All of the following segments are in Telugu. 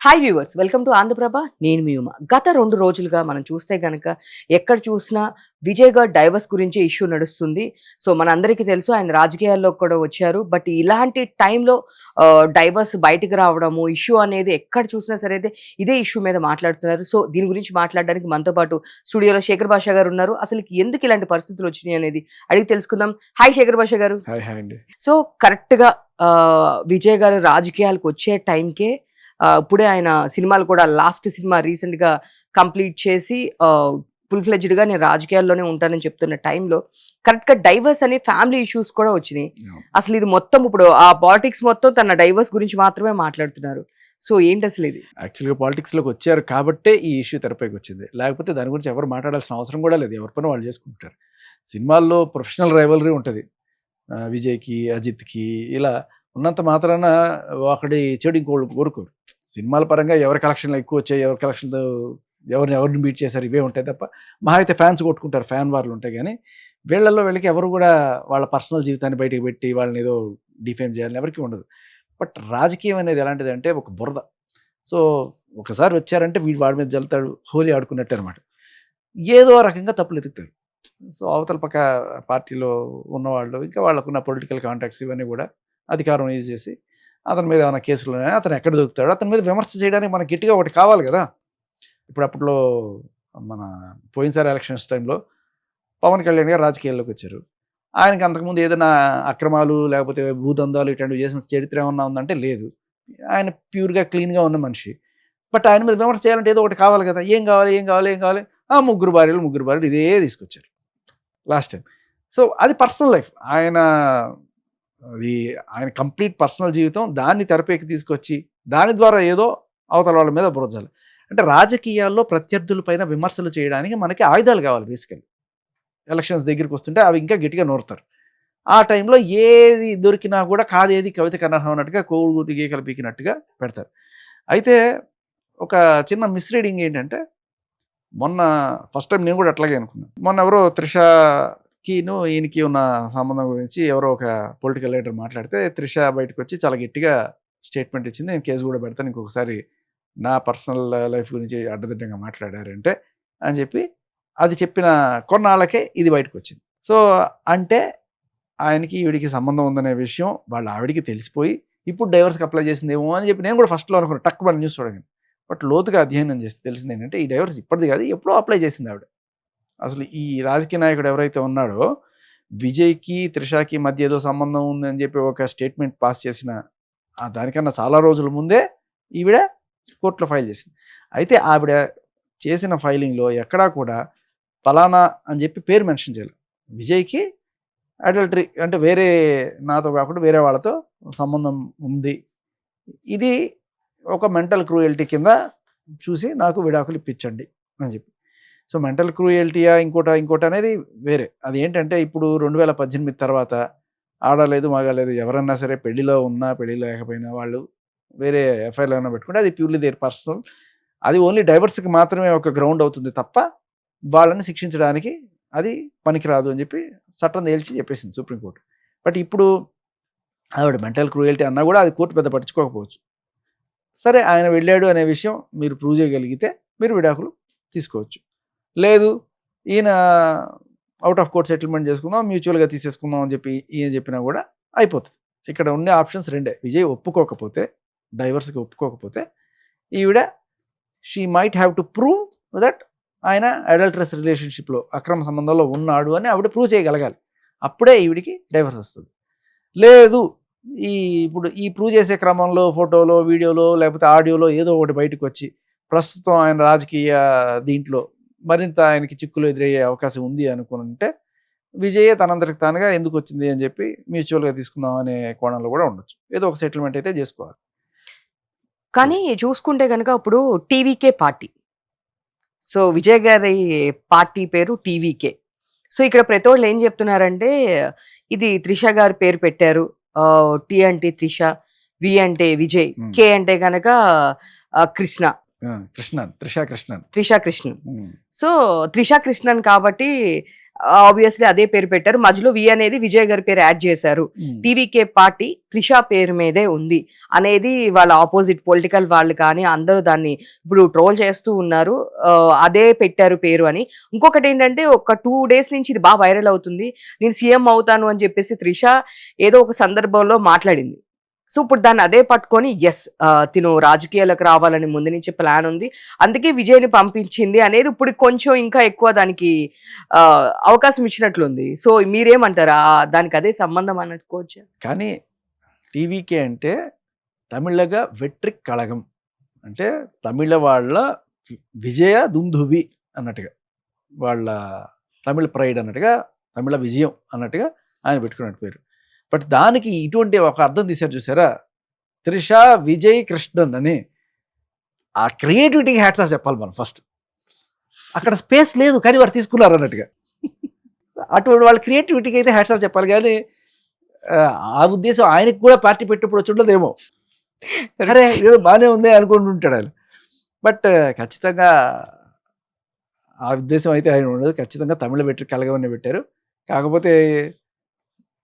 Hi viewers, welcome to Andhra Prabha. నేను మీ ఉమా. గత 2 రోజులుగా మనం చూస్తే గనక ఎక్కడ చూసినా విజయ్ గారి డైవర్స్ గురించి ఇష్యూ నడుస్తుంది. సో మనందరికీ తెలుసు ఆయన రాజకీయాల్లోకి కూడా వచ్చారు. బట్ ఇలాంటి టైంలో డైవర్స్ బయటికి రావడము, ఇష్యూ అనేది ఎక్కడ చూసినా సరే ఇదే ఇష్యూ మీద మాట్లాడుతున్నారు. సో దీని గురించి మాట్లాడడానికి మనతో పాటు స్టూడియోలో శేఖర్ భాషా గారు ఉన్నారు. అసలు ఎందుకు ఇలాంటి పరిస్థితులు వచ్చినాయి అనేది అడిగి తెలుసుకుందాం. హాయ్ శేఖర్ భాషా గారు. హాయ్ అండి. సో కరెక్ట్‌గా విజయ్ గారు రాజకీయాలకు వచ్చే టైంకే ఇప్పుడే ఆయన సినిమాలు కూడా లాస్ట్ సినిమా రీసెంట్‌గా కంప్లీట్ చేసి ఫుల్ ఫ్లెడ్జ్డ్‌గా నేను రాజకీయాల్లోనే ఉంటానని చెప్తున్న టైంలో కరెక్ట్‌గా డైవర్స్ అనే ఫ్యామిలీ ఇష్యూస్ కూడా వచ్చినాయి. అసలు ఇది మొత్తం ఇప్పుడు ఆ పాలిటిక్స్ మొత్తం తన డైవర్స్ గురించి మాత్రమే మాట్లాడుతున్నారు. సో ఏంటి అసలు ఇది? యాక్చువల్‌గా పాలిటిక్స్‌లోకి వచ్చారు కాబట్టే ఈ ఇష్యూ తెరపైకి వచ్చింది. లేకపోతే దాని గురించి ఎవరు మాట్లాడాల్సిన అవసరం కూడా లేదు. ఎవరి పని వాళ్ళు చేసుకుంటారు. సినిమాల్లో ప్రొఫెషనల్ రైవలరీ ఉంటది. విజయ్‌కి, అజిత్‌కి ఇలా ఉన్నంత మాత్రాన ఒకడి చెడు ఇంకోళ్ళు కోరుకోరు. సినిమాల పరంగా ఎవరి కలెక్షన్లు ఎక్కువ వచ్చాయి, ఎవరి కలెక్షన్లు ఎవరిని బీట్ చేశారు ఇవే ఉంటాయి తప్ప మహా అయితే ఫ్యాన్స్ కొట్టుకుంటారు, ఫ్యాన్ వార్లు ఉంటాయి. కానీ వీళ్ళకి ఎవరు కూడా వాళ్ళ పర్సనల్ జీవితాన్ని బయటకు పెట్టి వాళ్ళని ఏదో డిఫేమ్ చేయాలని ఎవరికి ఉండదు. బట్ రాజకీయం అనేది ఎలాంటిది అంటే ఒక బురద. సో ఒకసారి వచ్చారంటే వీడు వాడి మీద జల్లుతాడు, హోలీ ఆడుకున్నట్టు అనమాట. ఏదో రకంగా తప్పులు ఎతుకుతారు. సో అవతల పక్క పార్టీలో ఉన్నవాళ్ళు ఇంకా వాళ్ళకున్న పొలిటికల్ కాంటాక్ట్స్ ఇవన్నీ కూడా అధికారం యూజ్ చేసి అతని మీద ఏమైనా కేసులు ఉన్నాయా, అతను ఎక్కడ దొరుకుతాడు, అతని మీద విమర్శ చేయడానికి మనకి గట్టిగా ఒకటి కావాలి కదా. ఇప్పుడు అప్పట్లో మన పోయినసారి ఎలక్షన్స్ టైంలో పవన్ కళ్యాణ్ గారు రాజకీయాల్లోకి వచ్చారు. ఆయనకి అంతకుముందు ఏదైనా అక్రమాలు లేకపోతే భూదందాలు ఇట్లాంటివి చేసిన చరిత్ర ఏమన్నా ఉందంటే లేదు. ఆయన ప్యూర్గా క్లీన్గా ఉన్న మనిషి. బట్ ఆయన మీద విమర్శ చేయాలంటే ఏదో ఒకటి కావాలి కదా. ఏం కావాలి ముగ్గురు భార్యలు ఇదే తీసుకొచ్చారు లాస్ట్ టైం. సో అది పర్సనల్ లైఫ్ ఆయన కంప్లీట్ పర్సనల్ జీవితం. దాన్ని తెరపైకి తీసుకొచ్చి దాని ద్వారా ఏదో అవతల వాళ్ళ మీద బురజాలి. అంటే రాజకీయాల్లో ప్రత్యర్థుల పైన విమర్శలు చేయడానికి మనకి ఆయుధాలు కావాలి. బేసికల్లీ ఎలక్షన్స్ దగ్గరికి వస్తుంటే అవి ఇంకా గట్టిగా నోరుతారు. ఆ టైంలో ఏది దొరికినా కూడా కాదేది కవితకు అనర్హం అన్నట్టుగా కోడిగుడ్డు గీకలు పీకినట్టుగా పెడతారు. అయితే ఒక చిన్న మిస్రీడింగ్ ఏంటంటే, మొన్న ఫస్ట్ టైం నేను కూడా అట్లాగే అనుకున్నాను. మొన్న ఎవరో త్రిషకిను ఈయనకి ఉన్న సంబంధం గురించి ఎవరో ఒక పొలిటికల్ లీడర్ మాట్లాడితే త్రిష బయటకు వచ్చి చాలా గట్టిగా స్టేట్మెంట్ ఇచ్చింది. నేను కేసు కూడా పెడతాను, ఇంకొకసారి నా పర్సనల్ లైఫ్ గురించి అడ్డదిడ్డంగా మాట్లాడారంటే అని చెప్పి అది చెప్పిన కొన్నాళ్ళకే ఇది బయటకు వచ్చింది. సో అంటే ఆయనకి ఈవిడికి సంబంధం ఉందనే విషయం వాళ్ళ ఆవిడికి తెలిసిపోయి ఇప్పుడు డైవర్స్కి అప్లై చేసిందేమో అని చెప్పి నేను కూడా ఫస్ట్లో అనుకున్నాను, టక్ మన న్యూస్ చూడగానే. బట్ లోతుగా అధ్యయనం చేస్తే తెలిసింది ఏంటంటే ఈ డైవర్స్ ఇప్పటిది కాదు, ఎప్పుడో అప్లై చేసింది ఆవిడ. అసలు ఈ రాజకీయ నాయకుడు ఎవరైతే ఉన్నాడో విజయ్కి త్రిషకి మధ్య ఏదో సంబంధం ఉందని చెప్పి ఒక స్టేట్మెంట్ పాస్ చేసిన దానికన్నా చాలా రోజుల ముందే ఈవిడ కోర్టులో ఫైల్ చేసింది. అయితే ఆవిడ చేసిన ఫైలింగ్లో ఎక్కడా కూడా ఫలానా అని చెప్పి పేరు మెన్షన్ చేయాలి. విజయ్కి అడల్టరీ అంటే వేరే నాతో కాకుండా వేరే వాళ్ళతో సంబంధం ఉంది, ఇది ఒక మెంటల్ క్రూయల్టీ కింద చూసి నాకు విడాకులు ఇప్పించండి అని చెప్పి. సో మెంటల్ క్రూయల్టీయా ఇంకోటి అనేది వేరే. అది ఏంటంటే ఇప్పుడు 2018 తర్వాత ఆడలేదు మగలేదు ఎవరన్నా సరే పెళ్లిలో ఉన్నా పెళ్లి లేకపోయినా వాళ్ళు వేరే ఎఫ్ఐఆర్లు ఏమైనా పెట్టుకుంటే అది ప్యూర్లీ దేర్ పర్సనల్. అది ఓన్లీ డైవర్స్కి మాత్రమే ఒక గ్రౌండ్ అవుతుంది తప్ప వాళ్ళని శిక్షించడానికి అది పనికిరాదు అని చెప్పి చట్టం తేల్చి చెప్పేసింది సుప్రీంకోర్టు. బట్ ఇప్పుడు ఆవిడ మెంటల్ క్రూయల్టీ అన్నా కూడా అది కోర్టు పెద్ద పట్టించుకోకపోవచ్చు. సరే ఆయన వెళ్ళాడు అనే విషయం మీరు ప్రూవ్ చేయగలిగితే మీరు విడాకులు తీసుకోవచ్చు. లేదు ఈయన అవుట్ ఆఫ్ కోర్ట్ సెటిల్మెంట్ చేసుకుందాం, మ్యూచువల్గా తీసేసుకుందాం అని చెప్పి ఈయన చెప్పినా కూడా అయిపోతుంది. ఇక్కడ ఉన్న ఆప్షన్స్ రెండే. విజయ్ ఒప్పుకోకపోతే, డైవర్స్కి ఒప్పుకోకపోతే ఈవిడ she might have to prove that ఆయన అడల్టరస్ రిలేషన్షిప్లో అక్రమ సంబంధంలో ఉన్నాడు అని ఆవిడ ప్రూవ్ చేయగలగాలి. అప్పుడే ఈవిడికి డైవర్స్ వస్తుంది. లేదు ఇప్పుడు ఈ ప్రూవ్ చేసే క్రమంలో ఫోటోలో వీడియోలో లేకపోతే ఆడియోలో ఏదో ఒకటి బయటకు వచ్చి ప్రస్తుతం ఆయన రాజకీయ దీంట్లో మరింత ఆయనకి చిక్కులు ఎదురయ్యే అవకాశం ఉంది అనుకుంటే విజయే తనంతరికి తానుగా ఎందుకు వచ్చింది అని చెప్పి మ్యూచువల్గా తీసుకుందాం అనే కోణంలో కూడా ఉండొచ్చు. ఏదో ఒక సెటిల్మెంట్ అయితే చేసుకోవాలి. కానీ చూసుకుంటే కనుక ఇప్పుడు టీవీకే పార్టీ. సో విజయ్ గారి పార్టీ పేరు టీవీకే. సో ఇక్కడ ప్రతోళ్ళు ఏం చెప్తున్నారంటే ఇది త్రిష గారి పేరు పెట్టారు. టీ అంటే త్రిష, వి అంటే విజయ్, కే అంటే కనుక కృష్ణ. త్రిషా కృష్ణన్. త్రిషా కృష్ణన్. సో త్రిషా కృష్ణన్ కాబట్టి ఆబ్వియస్లీ అదే పేరు పెట్టారు. మధ్యలో వి అనేది విజయ్ గారి పేరు యాడ్ చేశారు. టీవీకే పార్టీ త్రిషా పేరు మీదే ఉంది అనేది వాళ్ళ ఆపోజిట్ పొలిటికల్ వాళ్ళు కానీ అందరూ దాన్ని ఇప్పుడు ట్రోల్ చేస్తూ ఉన్నారు. అదే పెట్టారు పేరు అని. ఇంకొకటి ఏంటంటే ఒక 2 days నుంచి ఇది బాగా వైరల్ అవుతుంది. నేను సీఎం అవుతాను అని చెప్పేసి త్రిష ఏదో ఒక సందర్భంలో మాట్లాడింది. సో ఇప్పుడు దాన్ని అదే పట్టుకొని తిను రాజకీయాలకు రావాలని ముందు నుంచి ప్లాన్ ఉంది, అందుకే విజయ్ని పంపించింది అనేది ఇప్పుడు కొంచెం ఇంకా ఎక్కువ దానికి అవకాశం ఇచ్చినట్లుంది. సో మీరేమంటారా దానికి అదే సంబంధం అనుకోవచ్చు? కానీ టీవీకే అంటే తమిళగా వెట్రి కళగం, అంటే తమిళ వాళ్ళ విజయ దుందుబి అన్నట్టుగా, వాళ్ళ తమిళ ప్రైడ్ అన్నట్టుగా, తమిళ విజయం అన్నట్టుగా ఆయన పెట్టుకున్నట్టు పేరు. బట్ దానికి ఇటువంటి ఒక అర్థం తీశారు చూసారా, త్రిషా విజయ్ కృష్ణన్ అని. ఆ క్రియేటివిటీకి హ్యాట్స్ ఆఫ్ చెప్పాలి మనం ఫస్ట్. అక్కడ స్పేస్ లేదు కానీ వారు తీసుకున్నారు అన్నట్టుగా. అటువంటి వాళ్ళ క్రియేటివిటీకి అయితే హ్యాట్స్ ఆఫ్ చెప్పాలి. కానీ ఆ ఉద్దేశం ఆయనకి కూడా పార్టీ పెట్టినప్పుడు వచ్చి ఉండదేమో, అరే ఏదో బాగానే ఉంది అనుకుంటుంటాడు ఆయన. బట్ ఖచ్చితంగా ఆ ఉద్దేశం అయితే ఆయన ఉండదు. ఖచ్చితంగా తమిళ పెట్టి కలగవన్నీ పెట్టారు. కాకపోతే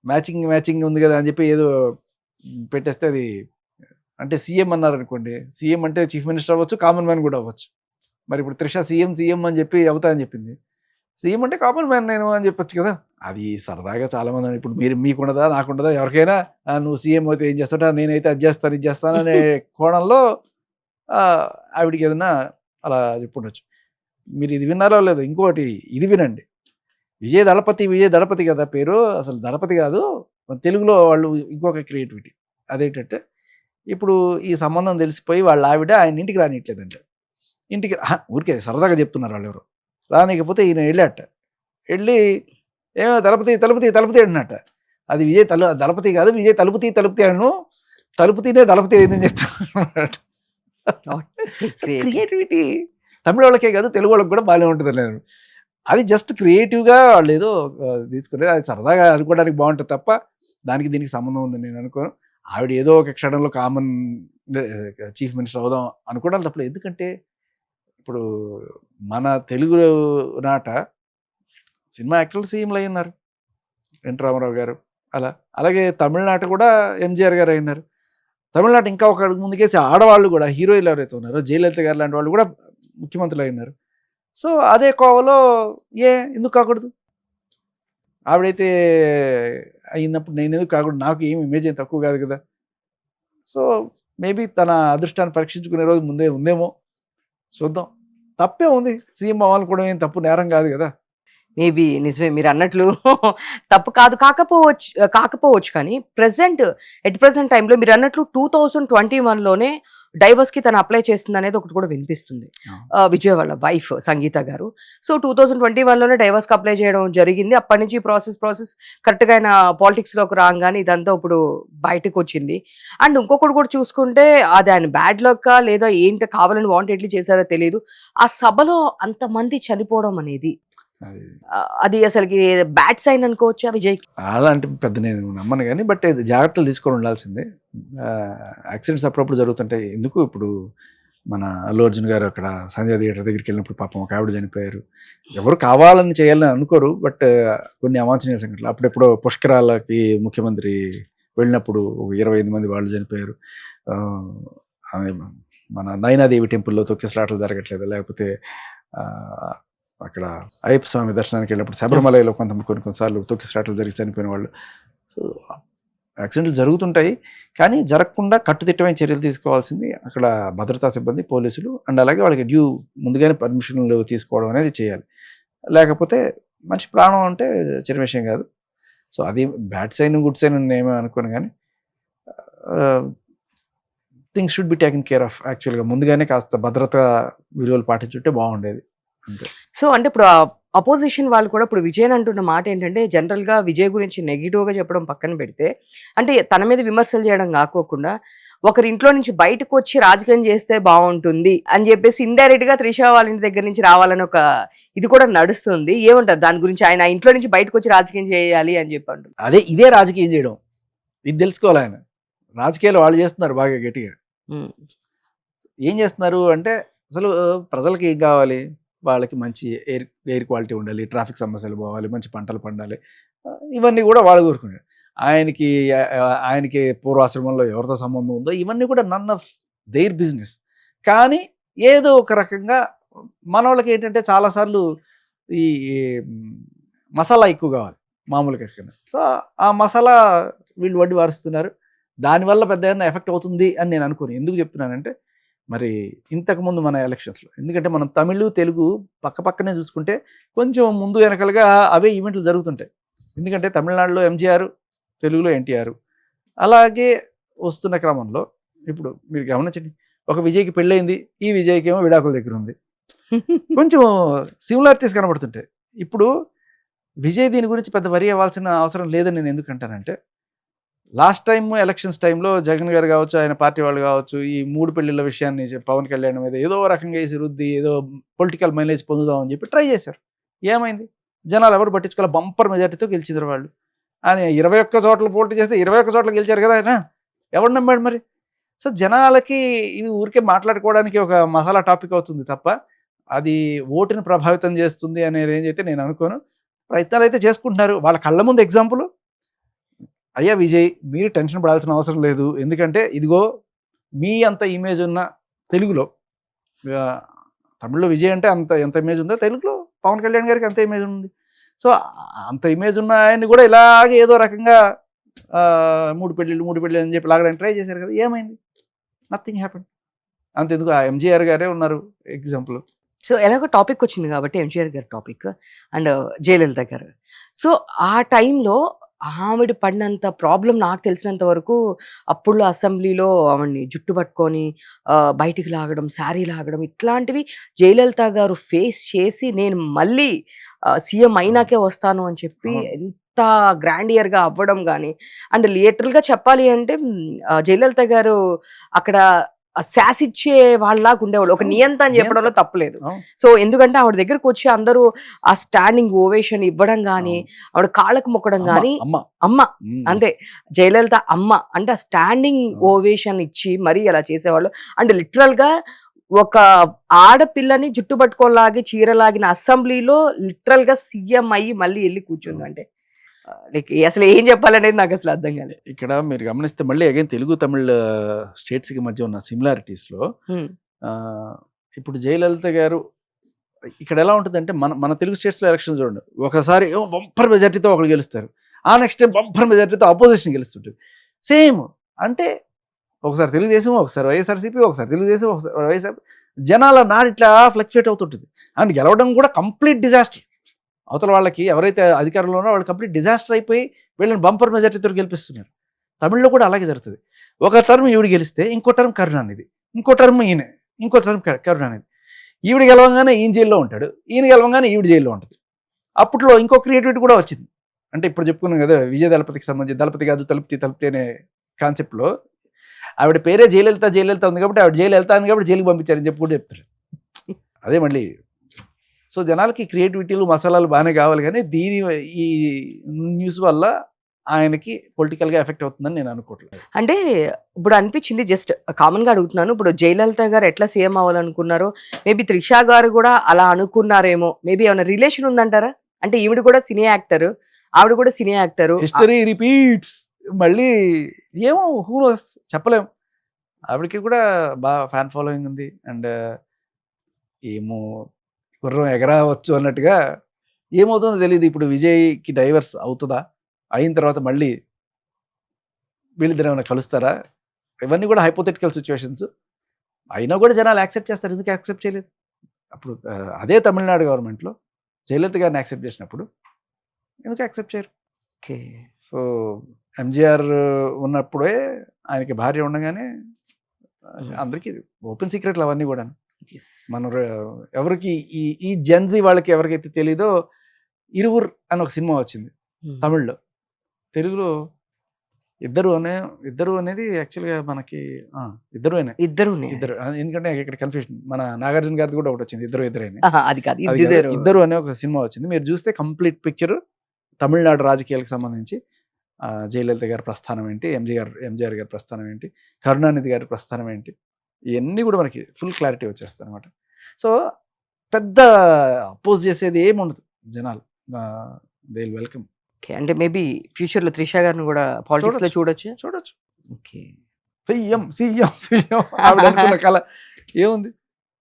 మ్యాచింగ్ ఉంది కదా అని చెప్పి ఏదో పెట్టేస్తే అది, అంటే సీఎం అన్నారు అనుకోండి, సీఎం అంటే చీఫ్ మినిస్టర్ అవ్వచ్చు, కామన్ మ్యాన్ కూడా అవ్వచ్చు. మరి ఇప్పుడు త్రిష సీఎం అని చెప్పి అవుతా అని చెప్పింది, సీఎం అంటే కామన్ మ్యాన్ నేను అని చెప్పొచ్చు కదా. అది సరదాగా చాలామంది, ఇప్పుడు మీకుండదా నాకుండదా ఎవరికైనా, నువ్వు సీఎం అయితే ఏం చేస్తాడా, నేనైతే అది చేస్తాను అనే కోణంలో ఆవిడికి ఏదైనా అలా చెప్పుండొచ్చు. మీరు ఇది విన్నారో లేదో, ఇంకోటి ఇది వినండి. విజయ్ దళపతి కదా పేరు, అసలు దళపతి కాదు మన తెలుగులో వాళ్ళు ఇంకొక క్రియేటివిటీ. అదేంటంటే ఇప్పుడు ఈ సంబంధం తెలిసిపోయి వాళ్ళ ఆవిడ ఆయన ఇంటికి రానియట్లేదంట. ఇంటికి ఊరికే సరదాగా చెప్తున్నారు వాళ్ళు ఎవరు, రానికపోతే ఈయన వెళ్ళి ఏమో తలుపుతి అంటున్నట్ట. అది విజయ్ దళపతి కాదు, విజయ్ తలుపుతి అను, తలుపుతీనే దళపతి అయిందని చెప్తున్నమాట. క్రియేటివిటీ తమిళ వాళ్ళకే కాదు తెలుగు వాళ్ళకి కూడా బాగానే ఉంటుంది లేదు. అది జస్ట్ క్రియేటివ్గా వాళ్ళు ఏదో తీసుకునేది, అది సరదాగా అనుకోవడానికి బాగుంటుంది తప్ప దానికి దీనికి సంబంధం ఉందని నేను అనుకోను. ఆవిడ ఏదో ఒక క్షణంలో కామన్ చీఫ్ మినిస్టర్ అవుదాం అనుకోవడం తప్పలేదు. ఎందుకంటే ఇప్పుడు మన తెలుగు నాట సినిమా యాక్టర్లు సీఎంలు అయి ఉన్నారు, ఎన్ రామారావు గారు అలా. అలాగే తమిళనాట కూడా ఎంజీఆర్ గారు అయినారు. తమిళనాట ఇంకా ఒక అడుగు ముందుకేసి ఆడవాళ్ళు కూడా హీరోయిన్లు ఎవరైతే ఉన్నారో జయలలిత గారు లాంటి వాళ్ళు కూడా ముఖ్యమంత్రులు అయినారు. సో అదే కోవలో ఎందుకు కాకూడదు, ఆవిడైతే అయినప్పుడు నేను ఎందుకు కాకూడదు, నాకు ఏమి ఇమేజ్ ఏం తక్కువ కాదు కదా. సో మేబీ తన అదృష్టాన్ని పరీక్షించుకునే రోజు ముందే ఉందేమో, చూద్దాం. తప్పే ఉంది, సీఎం అవ్వాలనుకోవడం ఏం తప్పు, నేరం కాదు కదా. మేబీ నిజమే మీరు అన్నట్లు తప్పు కాదు, కాకపోవచ్చు కానీ ఎట్ ప్రెసెంట్ టైంలో మీరు అన్నట్లు 2021లోనే డైవర్స్కి తను అప్లై చేస్తుంది అనేది ఒకటి కూడా వినిపిస్తుంది, విజయ్ వాళ్ళ వైఫ్ సంగీత గారు. సో 2021లోనే డైవర్స్కి అప్లై చేయడం జరిగింది. అప్పటి నుంచి ప్రాసెస్ కరెక్ట్గా ఆయన పాలిటిక్స్లోకి రాగానే ఇదంతా ఇప్పుడు బయటకు వచ్చింది. అండ్ ఇంకొకటి కూడా చూసుకుంటే అది ఆయన బ్యాడ్ లక్కా లేదా ఏంటో కావాలని వాంటెడ్లీ చేశారో తెలియదు, ఆ సభలో అంతమంది చనిపోవడం అనేది అది అసలుకి బ్యాడ్ సైన్ అనుకోవచ్చా విజయ్కి? అలాంటి పెద్ద నేను నమ్మను కానీ, బట్ జాగ్రత్తలు తీసుకొని ఉండాల్సిందే. యాక్సిడెంట్స్ అప్పుడప్పుడు జరుగుతుంటాయి. ఎందుకు ఇప్పుడు మన అల్లు అర్జున్ గారు అక్కడ సంధ్య థియేటర్ దగ్గరికి వెళ్ళినప్పుడు పాపం ఒక ఆవిడ చనిపోయారు. ఎవరు కావాలని చేయాలని అనుకోరు, బట్ కొన్ని అవాంఛనీయ సంఘటనలు. అప్పుడెప్పుడో పుష్కరాలకి ముఖ్యమంత్రి వెళ్ళినప్పుడు 25 మంది వాళ్ళు చనిపోయారు. మన నైనాదేవి టెంపుల్లో తొక్కిసలాటలు జరగట్లేదు, లేకపోతే అక్కడ అయ్యప్ప స్వామి దర్శనానికి వెళ్ళినప్పుడు శబరిమలలో కొన్నిసార్లు తొక్కిసలాటలు జరిగి చనిపోయిన వాళ్ళు. సో యాక్సిడెంట్లు జరుగుతుంటాయి, కానీ జరగకుండా కట్టుదిట్టమైన చర్యలు తీసుకోవాల్సింది అక్కడ భద్రతా సిబ్బంది, పోలీసులు. అండ్ అలాగే వాళ్ళకి ముందుగానే పర్మిషన్లు తీసుకోవడం అనేది చేయాలి. లేకపోతే మనిషి ప్రాణం అంటే చిన్న విషయం కాదు. సో అది బ్యాడ్ సైన్ గుడ్ సైన్ ఏమో అనుకోను, కానీ things should be taken care of. యాక్చువల్గా ముందుగానే కాస్త భద్రతా విలువలు పాటించుంటే బాగుండేది. సో అంటే ఇప్పుడు అపోజిషన్ వాళ్ళు కూడా ఇప్పుడు విజయ్ అంటున్న మాట ఏంటంటే, జనరల్గా విజయ్ గురించి నెగిటివ్గా చెప్పడం పక్కన పెడితే, అంటే తన మీద విమర్శలు చేయడం కాకోకుండా ఒకరి ఇంట్లో నుంచి బయటకు వచ్చి రాజకీయం చేస్తే బాగుంటుంది అని చెప్పేసి ఇండైరెక్ట్ గా త్రిష వాళ్ళ ఇంటి దగ్గర నుంచి రావాలని ఒక ఇది కూడా నడుస్తుంది. ఏమంటారు దాని గురించి? ఆయన ఇంట్లో నుంచి బయటకు వచ్చి రాజకీయం చేయాలి అని చెప్పి అంటారు. ఇదే రాజకీయం చేయడం, ఇది తెలుసుకోవాలి. ఆయన రాజకీయాలు వాళ్ళు చేస్తున్నారు బాగా గట్టిగా. ఏం చేస్తున్నారు అంటే అసలు ప్రజలకి ఏం కావాలి, వాళ్ళకి మంచి ఎయిర్ క్వాలిటీ ఉండాలి, ట్రాఫిక్ సమస్యలు పోవాలి, మంచి పంటలు పండాలి, ఇవన్నీ కూడా వాళ్ళు కోరుకున్నాడు. ఆయనకి పూర్వాశ్రమంలో ఎవరితో సంబంధం ఉందో ఇవన్నీ కూడా నన్ ఆఫ్ దేర్ బిజినెస్. కానీ ఏదో ఒక రకంగా మన వాళ్ళకి ఏంటంటే చాలాసార్లు ఈ మసాలా ఎక్కువ కావాలి మామూలుగా కన్నా. సో ఆ మసాలా వీళ్ళు వడ్డీ వారుస్తున్నారు, దానివల్ల పెద్ద ఏమైనా ఎఫెక్ట్ అవుతుంది అని నేను అనుకోను. ఎందుకు చెప్తున్నానంటే మరి ఇంతకుముందు మన ఎలక్షన్స్లో, ఎందుకంటే మనం తమిళ్ తెలుగు పక్క పక్కనే చూసుకుంటే కొంచెం ముందు వెనకలుగా అవే ఈవెంట్లు జరుగుతుంటాయి. ఎందుకంటే తమిళనాడులో ఎంజీఆర్, తెలుగులో ఎన్టీఆర్, అలాగే వస్తున్న క్రమంలో ఇప్పుడు మీరు గమనించండి, ఒక విజయ్కి పెళ్ళయింది, ఈ విజయ్కి ఏమో విడాకుల దగ్గర ఉంది, కొంచెం సిమిలారిటీస్ కనబడుతుంటాయి. ఇప్పుడు విజయ్ దీని గురించి పెద్ద వరి అవ్వాల్సిన అవసరం లేదని నేను ఎందుకంటానంటే, లాస్ట్ టైం ఎలక్షన్స్ టైంలో జగన్ గారు కావచ్చు, ఆయన పార్టీ వాళ్ళు కావచ్చు, ఈ 3 పెళ్లిళ్ళ విషయాన్ని పవన్ కళ్యాణ్ మీద ఏదో రకంగా వేసి రుద్ది ఏదో పొలిటికల్ మైలేజ్ పొందుదామని చెప్పి ట్రై చేశారు. ఏమైంది? జనాలు ఎవరు పట్టించుకోవాలి, బంపర్ మెజార్టీతో గెలిచింది వాళ్ళు. ఆయన 21 చోట్ల పోటీ చేస్తే 21 చోట్ల గెలిచారు కదా ఆయన, ఎవరు నమ్మాడు మరి? సో జనాలకి ఇది ఊరికే మాట్లాడుకోవడానికి ఒక మసాలా టాపిక్ అవుతుంది తప్ప అది ఓటుని ప్రభావితం చేస్తుంది అనే రేంజ్ అయితే నేను అనుకోను. ప్రయత్నాలు అయితే చేసుకుంటున్నారు. వాళ్ళ కళ్ళ ముందు ఎగ్జాంపుల్, అయ్యా విజయ్ మీరు టెన్షన్ పడాల్సిన అవసరం లేదు, ఎందుకంటే ఇదిగో మీ అంత ఇమేజ్ ఉన్న తెలుగులో, తమిళ్లో విజయ్ అంటే ఎంత ఇమేజ్ ఉందో తెలుగులో పవన్ కళ్యాణ్ గారికి అంత ఇమేజ్ ఉంది. సో అంత ఇమేజ్ ఉన్న ఆయన్ని కూడా ఇలాగే ఏదో రకంగా 3 పెళ్ళిళ్ళు అని చెప్పి లాగడానికి ట్రై చేశారు కదా, ఏమైంది? Nothing happen. అంతెందుకు ఆ ఎంజీఆర్ గారే ఉన్నారు ఎగ్జాంపుల్. సో ఎలాగో టాపిక్ వచ్చింది కాబట్టి ఎంజీఆర్ గారి టాపిక్ అండ్ జయలలిత గారు. సో ఆ టైంలో ఆవిడ పడినంత ప్రాబ్లం నాకు తెలిసినంత వరకు అప్పుడు అసెంబ్లీలో ఆవిడ్ని జుట్టు పట్టుకొని బయటికి లాగడం, శారీ లాగడం, ఇట్లాంటివి జయలలిత గారు ఫేస్ చేసి నేను మళ్ళీ సీఎం అయినాకే వస్తాను అని చెప్పి ఎంత గ్రాండియర్గా అవ్వడం కానీ, అండ్ లిటరల్గా చెప్పాలి అంటే జయలలిత గారు అక్కడ శాసిచ్చే వాళ్ళలాగా ఉండేవాళ్ళు, ఒక నియంత అని చెప్పడంలో తప్పులేదు. సో ఎందుకంటే ఆవిడ దగ్గరకు వచ్చి అందరూ ఆ స్టాండింగ్ ఓవేషన్ ఇవ్వడం కానీ, ఆవిడ కాళ్ళకు మొక్కడం కానీ, అమ్మ అంతే జయలలిత అమ్మ అంటే ఆ స్టాండింగ్ ఓవేషన్ ఇచ్చి మరీ అలా చేసేవాళ్ళు. అండ్ లిటరల్ గా ఒక ఆడపిల్లని జుట్టు పట్టుకోలాగి చీరలాగిన అసెంబ్లీలో లిటరల్ గా సీఎం అయ్యి మళ్ళీ వెళ్ళి కూర్చుంది అంటే అసలు ఏం చెప్పాలనేది నాకు అసలు అర్థం కాలేదు. ఇక్కడ మీరు గమనిస్తే మళ్ళీ అగైన్ తెలుగు తమిళ స్టేట్స్ కి మధ్య ఉన్న సిమిలారిటీస్ లో ఇప్పుడు జయలలిత గారు ఇక్కడ ఎలా ఉంటుందంటే మన తెలుగు స్టేట్స్ లో ఎలక్షన్ చూడండి, ఒకసారి బంపర్ మెజార్టీతో ఒకరు గెలుస్తారు, ఆ నెక్స్ట్ టైం బంపర్ మెజార్టీతో అపోజిషన్ గెలుస్తుంటుంది. సేమ్ అంటే ఒకసారి తెలుగుదేశం, ఒకసారి వైఎస్ఆర్సీపీ, ఒకసారి తెలుగుదేశం, ఒకసారి వైఎస్ఆర్, జనాల నాడు ఇట్లా ఫ్లక్చువేట్ అవుతుంటుంది. అండ్ గెలవడం కూడా కంప్లీట్ డిజాస్టర్. అవతల వాళ్ళకి ఎవరైతే అధికారంలో ఉన్నారో వాళ్ళు కంప్లీట్ డిజాస్టర్ అయిపోయి వీళ్ళని బంపర్ మెజార్టీతో గెలిపిస్తున్నారు. తమిళ్లో కూడా అలాగే జరుగుతుంది. ఒక టర్మ్ ఈవిడ గెలిస్తే ఇంకో టర్మ్ కరుణానిధి, ఇంకో టర్మ్ ఈయన, ఇంకో టర్మ్ కరుణానిధి. ఈవిడ గెలవంగానే ఈయన జైల్లో ఉంటాడు, ఈయన గెలవంగానే ఈవిడ జైల్లో ఉంటుంది. అప్పట్లో ఇంకో క్రియేటివిటీ కూడా వచ్చింది. అంటే ఇప్పుడు చెప్పుకున్నాం కదా విజయ దళపతికి సంబంధించి, దళపతి కాదు తలుపతి అనే కాన్సెప్ట్లో ఆవిడ పేరే జయలలిత ఉంది కాబట్టి ఆవిడ జైలు వెళ్తాను కాబట్టి జైలుకి పంపించారని చెప్పి కూడా చెప్తారు. అదే మళ్ళీ సో జనాలకి క్రియేటివిటీలు మసాలాలు బాగానే కావాలి, కానీ ఈ న్యూస్ వల్ల ఆయనకి పొలిటికల్గా ఎఫెక్ట్ అవుతుందని నేను అనుకోవట్లేదు. అంటే ఇప్పుడు అనిపించింది, జస్ట్ కామన్గా అడుగుతున్నాను, ఇప్పుడు జయలలిత గారు ఎట్లా సీఎం అవ్వాలనుకున్నారో మేబీ త్రిషా గారు కూడా అలా అనుకున్నారేమో, మేబీ ఏమైనా రిలేషన్ ఉందంటారా? అంటే ఈవిడ కూడా సినీ యాక్టర్, ఆవిడ కూడా సినీ యాక్టర్, హిస్టరీ రిపీట్స్, మళ్ళీ ఏమో హూ నోస్ చెప్పలేం. ఆవిడకి కూడా బాగా ఫ్యాన్ ఫాలోయింగ్ ఉంది, అండ్ ఏమో గుర్రం ఎగరవచ్చు అన్నట్టుగా ఏమవుతుందో తెలియదు. ఇప్పుడు విజయ్కి డైవర్స్ అవుతుందా, అయిన తర్వాత మళ్ళీ వీళ్ళిద్దరు ఏమైనా కలుస్తారా, ఇవన్నీ కూడా హైపోథెటికల్ సిచ్యువేషన్స్. అయినా కూడా జనాలు యాక్సెప్ట్ చేస్తారు. ఎందుకు యాక్సెప్ట్ చేయలేదు? అప్పుడు అదే తమిళనాడు గవర్నమెంట్లో జయలలిత గారిని యాక్సెప్ట్ చేసినప్పుడు ఎందుకు యాక్సెప్ట్ చేయరు? ఓకే. సో ఎంజీఆర్ ఉన్నప్పుడే ఆయనకి భార్య ఉండగానే అందరికీ ఓపెన్ సీక్రెట్లు అవన్నీ కూడా. మన ఎవరికి ఈ జెన్జీ వాళ్ళకి ఎవరికైతే తెలీదో ఇరువురు అని ఒక సినిమా వచ్చింది తమిళ్లో. తెలుగులో ఇద్దరు అనేది యాక్చువల్గా మనకి ఇద్దరు, ఎందుకంటే ఇక్కడ కన్ఫ్యూజన్. మన నాగార్జున గారిది కూడా ఒకటి వచ్చింది, ఇద్దరు అనే ఒక సినిమా వచ్చింది. మీరు చూస్తే కంప్లీట్ పిక్చర్ తమిళనాడు రాజకీయాలకు సంబంధించి జయలలిత గారి ప్రస్థానం ఏంటి, ఎంజీఆర్ గారి ప్రస్థానం ఏంటి, కరుణానిధి గారి ప్రస్థానం ఏంటి, ఇవన్నీ కూడా మనకి ఫుల్ క్లారిటీ వచ్చేస్తాయి అనమాట. సో పెద్ద అపోజ్ చేసేది ఏమి ఉండదు జనాలు, దే విల్ వెల్కమ్. ఓకే. అంటే మేబీ ఫ్యూచర్‌లో 'త్రిష' గారిని గూడా పాలిటిక్స్‌లో చూడొచ్చా? చూడొచ్చు. ఓకే. సీఎం ఆవిడ అనుకున్న కళ ఏముంది,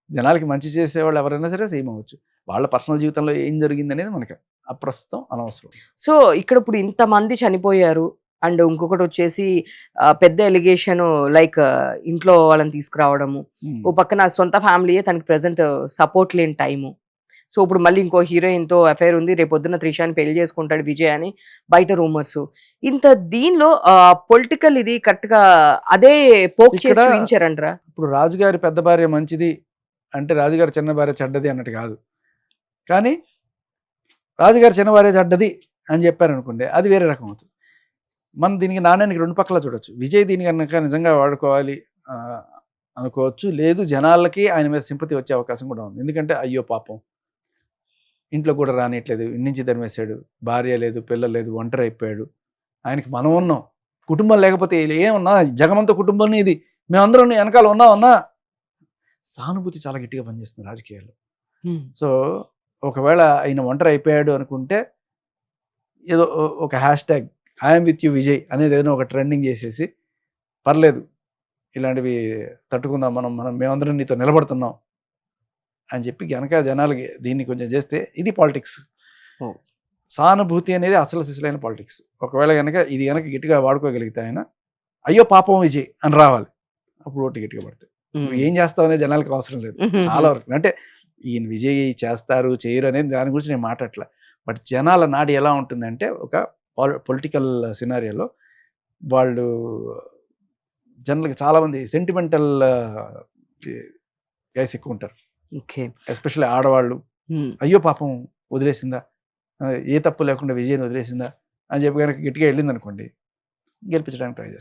జనాలకి మంచి చేసేవాళ్ళు ఎవరైనా సరే సీఎం అవ్వచ్చు. వాళ్ళ పర్సనల్ జీవితంలో ఏం జరిగింది అనేది మనకి అప్రస్తుతం అనవసరం. సో, ఇక్కడ ఇప్పుడు ఇంతమంది చనిపోయారు. అండ్ ఇంకొకటొచ్చేసి పెద్ద ఎలిగేషను లైక్ ఇంట్లో వాళ్ళని తీసుకురావడము. ఓ పక్కన సొంత ఫ్యామిలీయే తనకి ప్రెజెంట్ సపోర్ట్ లేని టైము. సో, ఇప్పుడు మళ్ళీ ఇంకో హీరోయిన్‌తో అఫైర్ ఉంది. రేపొద్దున 'త్రిషాని' పెళ్లి చేసుకుంటాడు విజయ్ అని బయట రూమర్సు. ఇంత దీనిలో పొలిటికల్ ఇది కరెక్ట్‌గా అదే పోక్ చేసి ఇక్కడ చూయించారంటారా? ఇప్పుడు రాజుగారి పెద్ద భార్య మంచిది అంటే రాజుగారి చిన్న భార్య చెడ్డది అన్నట్టు కాదు. కానీ రాజుగారి చిన్న భార్య చెడ్డది అని చెప్పారనుకోండి, అది వేరే రకం అవుతుంది. మనం దీనికి నాణ్యానికి రెండు పక్కల చూడొచ్చు. విజయ్ దీని కనుక నిజంగా వాడుకోవాలి అనుకోవచ్చు. లేదు, జనాలకి ఆయన మీద సింపతి వచ్చే అవకాశం కూడా ఉంది. ఎందుకంటే అయ్యో పాపం ఇంట్లో కూడా రానియట్లేదు, ఇంటి నుంచి తరిమేశాడు, భార్య లేదు, పిల్లలు లేదు, ఒంటరి అయిపోయాడు. ఆయనకి మనం ఉన్నాం, కుటుంబం లేకపోతే ఏమన్నా జగమంత కుటుంబాన్ని ఇది మేమందరం వెనకాల ఉన్నామన్నా సానుభూతి చాలా గట్టిగా పనిచేస్తుంది రాజకీయాల్లో. సో ఒకవేళ ఆయన ఒంటరి అయిపోయాడు అనుకుంటే ఏదో ఒక hash tag I'm with you Vijay అనేది ఏదైనా ఒక ట్రెండింగ్ చేసేసి పర్లేదు ఇలాంటివి తట్టుకుందాం, మేమందరం నీతో నిలబడుతున్నాం అని చెప్పి గనక జనాలకి దీన్ని కొంచెం చేస్తే ఇది పాలిటిక్స్. సానుభూతి అనేది అసలు సిసలైన పాలిటిక్స్. ఒకవేళ కనుక ఇది కనుక గట్టిగా వాడుకోగలిగితే ఆయన అయ్యో పాపం విజయ్ అని రావాలి, అప్పుడు ఓటు గట్టిగా పడతాయి. నువ్వు ఏం చేస్తావు అనేది జనాలకు అవసరం లేదు చాలా వరకు. అంటే ఈయన విజయ్ చేస్తారు చేయరు అనేది దాని గురించి నేను మాట్లాడట్లే. బట్ జనాల నాడి ఎలా ఉంటుందంటే ఒక పొలిటికల్ సినారియోలో వాళ్ళు జనరల్గా చాలామంది సెంటిమెంటల్ గైస్ ఎక్కువ ఉంటారు. ఓకే. ఎస్పెషల్లీ ఆడవాళ్ళు అయ్యో పాపం వదిలేసిందా, ఏ తప్పు లేకుండా విజయ్ని వదిలేసిందా అని చెప్పి కనుక గట్టిగా వెళ్ళింది అనుకోండి, గెలిపించడానికి ట్రై చేస్తారు.